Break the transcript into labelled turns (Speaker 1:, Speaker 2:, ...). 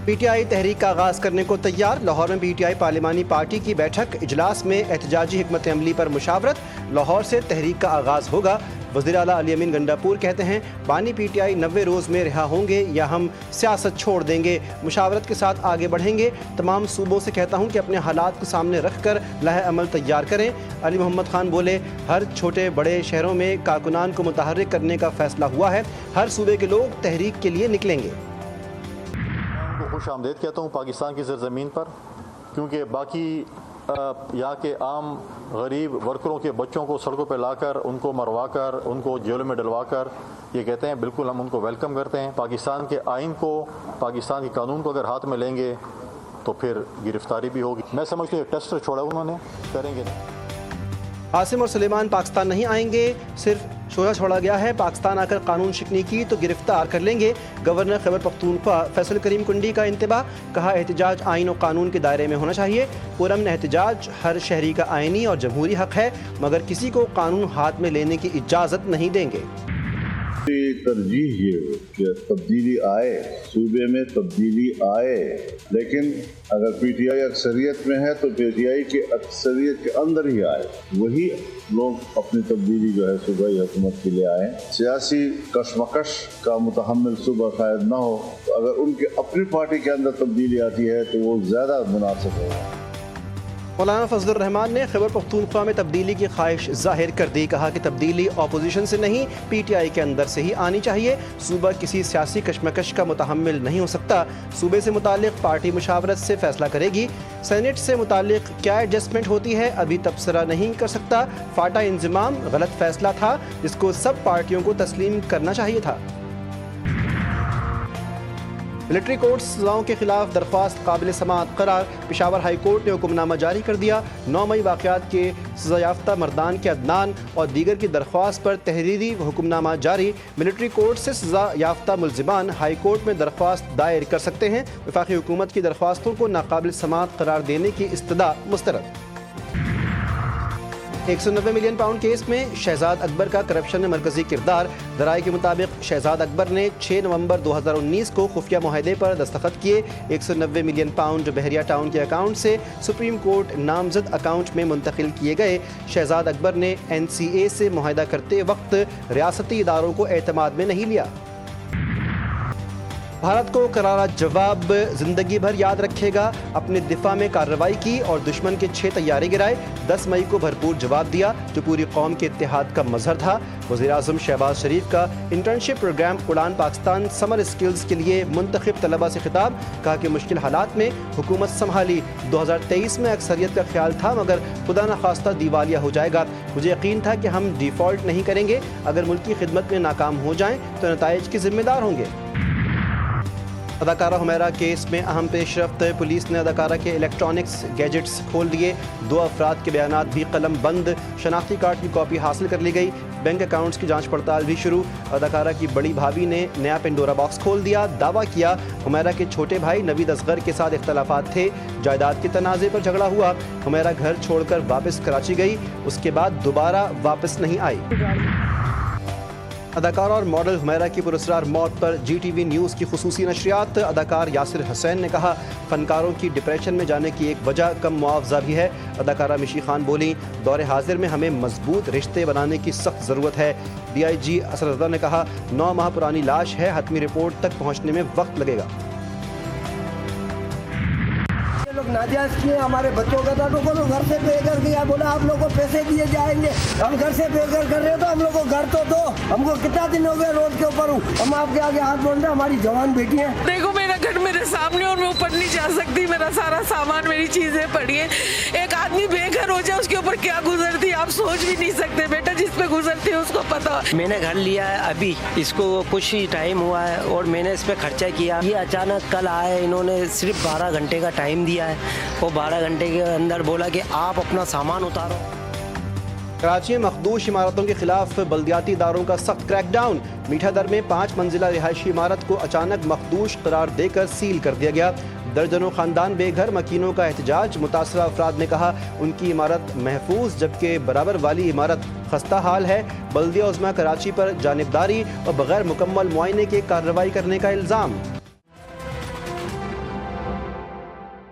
Speaker 1: P T I تحریک کا آغاز کرنے کو تیار۔ لاہور میں پی ٹی آئی پارلیمانی پارٹی کی بیٹھک، اجلاس میں احتجاجی حکمت عملی پر مشاورت۔ لاہور سے تحریک کا آغاز ہوگا۔ وزیر اعلیٰ علی امین گنڈاپور کہتے ہیں بانی پی ٹی آئی 90 روز میں رہا ہوں گے یا ہم سیاست چھوڑ دیں گے، مشاورت کے ساتھ آگے بڑھیں گے۔ تمام صوبوں سے کہتا ہوں کہ اپنے حالات کو سامنے رکھ کر لائحہ عمل تیار کریں۔ علی محمد خان بولے ہر چھوٹے بڑے شہروں میں کارکنان کو متحرک کرنے کا فیصلہ ہوا ہے، ہر صوبے کے لوگ تحریک کے لیے نکلیں گے۔
Speaker 2: خوش آمدید کہتا ہوں پاکستان کی زرزمین پر، کیونکہ باقی یہاں کے عام غریب ورکروں کے بچوں کو سڑکوں پہ لا کر ان کو مروا کر ان کو جیلوں میں ڈلوا کر یہ کہتے ہیں بالکل ہم ان کو ویلکم کرتے ہیں۔ پاکستان کے آئین کو، پاکستان کے قانون کو اگر ہاتھ میں لیں گے تو پھر گرفتاری بھی ہوگی۔ میں سمجھتا ہوں ٹیسٹر چھوڑا انہوں نے، کریں گے نہیں۔
Speaker 1: عاصم اور سلیمان پاکستان نہیں آئیں گے، صرف شوہا چھوڑا گیا ہے، پاکستان آ کر قانون شکنی کی تو گرفتار کر لیں گے۔ گورنر خیبر پختونخوا فیصل کریم کنڈی کا انتباہ، کہا احتجاج آئین و قانون کے دائرے میں ہونا چاہیے۔ پرامن احتجاج ہر شہری کا آئینی اور جمہوری حق ہے، مگر کسی کو قانون ہاتھ میں لینے کی اجازت نہیں دیں گے۔
Speaker 3: ترجیح یہ ہو کہ تبدیلی آئے، صوبے میں تبدیلی آئے، لیکن اگر پی ٹی آئی اکثریت میں ہے تو پی ٹی آئی کی اکثریت کے اندر ہی آئے، وہی لوگ اپنی تبدیلی جو ہے صوبائی حکومت کے لیے آئیں۔ سیاسی کشمکش کا متحمل صوبہ قائد نہ ہو، اگر ان کے اپنی پارٹی کے اندر تبدیلی آتی ہے تو وہ زیادہ مناسب ہوگا۔
Speaker 1: مولانا فضل الرحمان نے خیبر پختونخوا میں تبدیلی کی خواہش ظاہر کر دی، کہا کہ تبدیلی اپوزیشن سے نہیں پی ٹی آئی کے اندر سے ہی آنی چاہیے۔ صوبہ کسی سیاسی کشمکش کا متحمل نہیں ہو سکتا، صوبے سے متعلق پارٹی مشاورت سے فیصلہ کرے گی۔ سینٹ سے متعلق کیا ایڈجسٹمنٹ ہوتی ہے ابھی تبصرہ نہیں کر سکتا۔ فاٹا انضمام غلط فیصلہ تھا جس کو سب پارٹیوں کو تسلیم کرنا چاہیے تھا۔ ملٹری کورٹ سزاؤں کے خلاف درخواست قابل سماعت قرار، پشاور ہائی کورٹ نے حکم نامہ جاری کر دیا۔ 9 مئی واقعات کے سزا یافتہ مردان کے عدنان اور دیگر کی درخواست پر تحریری حکم نامہ جاری۔ ملٹری کورٹ سے سزا یافتہ ملزمان ہائی کورٹ میں درخواست دائر کر سکتے ہیں۔ وفاقی حکومت کی درخواستوں کو ناقابل سماعت قرار دینے کی استدعا مسترد۔ 190 ملین پاؤنڈ کیس میں شہزاد اکبر کا کرپشن میں مرکزی کردار۔ ذرائع کے مطابق شہزاد اکبر نے 6 نومبر 2019 کو خفیہ معاہدے پر دستخط کیے۔ 190 ملین پاؤنڈ جو بحریہ ٹاؤن کے اکاؤنٹ سے سپریم کورٹ نامزد اکاؤنٹ میں منتقل کیے گئے۔ شہزاد اکبر نے این سی اے سے معاہدہ کرتے وقت ریاستی اداروں کو اعتماد میں نہیں لیا۔ بھارت کو کرارا جواب زندگی بھر یاد رکھے گا، اپنے دفاع میں کارروائی کی اور دشمن کے 6 طیارے گرائے۔ 10 مئی کو بھرپور جواب دیا جو پوری قوم کے اتحاد کا مظہر تھا۔ وزیر اعظم شہباز شریف کا انٹرنشپ پروگرام اڑان پاکستان سمر اسکلز کے لیے منتخب طلبہ سے خطاب، کہا کہ مشکل حالات میں حکومت سنبھالی۔ 2023 میں اکثریت کا خیال تھا مگر خدا نخواستہ دیوالیہ ہو جائے گا، مجھے یقین تھا کہ ہم ڈیفالٹ نہیں کریں گے، اگر ملک کی خدمت میں ناکام ہو جائیں تو نتائج کے ذمہ دار ہوں گے۔ اداکارہ حمیرہ کیس میں اہم پیش رفت، پولیس نے اداکارہ کے الیکٹرانکس گیجٹس کھول دیے، 2 افراد کے بیانات بھی قلم بند، شناختی کارڈ کی کاپی حاصل کر لی گئی، بینک اکاؤنٹس کی جانچ پڑتال بھی شروع۔ اداکارہ کی بڑی بھابھی نے نیا پنڈورا باکس کھول دیا، دعویٰ کیا حمیرہ کے چھوٹے بھائی نوید اصغر کے ساتھ اختلافات تھے، جائیداد کے تنازع پر جھگڑا ہوا، حمیرہ گھر چھوڑ کر واپس کراچی گئی، اس کے بعد دوبارہ واپس نہیں آئی۔ اداکارہ اور ماڈل حمیرہ کی پراسرار موت پر جی ٹی وی نیوز کی خصوصی نشریات۔ اداکار یاسر حسین نے کہا فنکاروں کی ڈپریشن میں جانے کی ایک وجہ کم معاوضہ بھی ہے۔ اداکارہ مشی خان بولیں دور حاضر میں ہمیں مضبوط رشتے بنانے کی سخت ضرورت ہے۔ ڈی آئی جی اسرار نے کہا 9 ماہ پرانی لاش ہے، حتمی رپورٹ تک پہنچنے میں وقت لگے گا۔
Speaker 4: لوگ ناجائز کیے ہمارے بچوں کا تھا، تو گھر سے بے گھر گیا، بولا آپ لوگ کو پیسے دیے جائیں گے، ہم گھر سے بے گھر کر رہے ہیں تو ہم لوگ کو گھر تو دو، ہم کو کتنا دن ہو گئے روڈ کے اوپر ہوں، ہم آپ کے آگے ہاتھ بول رہے ہیں، ہماری جوان بیٹی ہیں۔
Speaker 5: دیکھو میرا گھر میرے سامنے اور میں اوپر نہیں جا سکتی، میرا سارا سامان میری چیزیں پڑی ہیں، ایک آدمی بے گھر ہو جائے اس کے اوپر کیا گزرتی آپ سوچ بھی نہیں سکتے بیٹا، جس پہ گزرتی ہے اس کو پتا۔
Speaker 6: میں نے گھر لیا ہے ابھی، اس کو کچھ ہی ٹائم ہوا ہے اور میں نے اس پہ خرچہ کیا، یہ اچانک کل آئے، انہوں نے صرف 12 گھنٹے کا ٹائم دیا ہے، وہ 12 گھنٹے کے اندر بولا کہ آپ اپنا سامان اتارو۔
Speaker 1: کراچی میں مخدوش عمارتوں کے خلاف بلدیاتی اداروں کا سخت کریک ڈاؤن، میٹھا در میں 5 منزلہ رہائشی عمارت کو اچانک مخدوش قرار دے کر سیل کر دیا گیا۔ درجنوں خاندان بے گھر، مکینوں کا احتجاج، متاثرہ افراد نے کہا ان کی عمارت محفوظ جبکہ برابر والی عمارت خستہ حال ہے۔ بلدیہ عظمیٰ کراچی پر جانبداری اور بغیر مکمل معائنے کے کارروائی کرنے کا الزام۔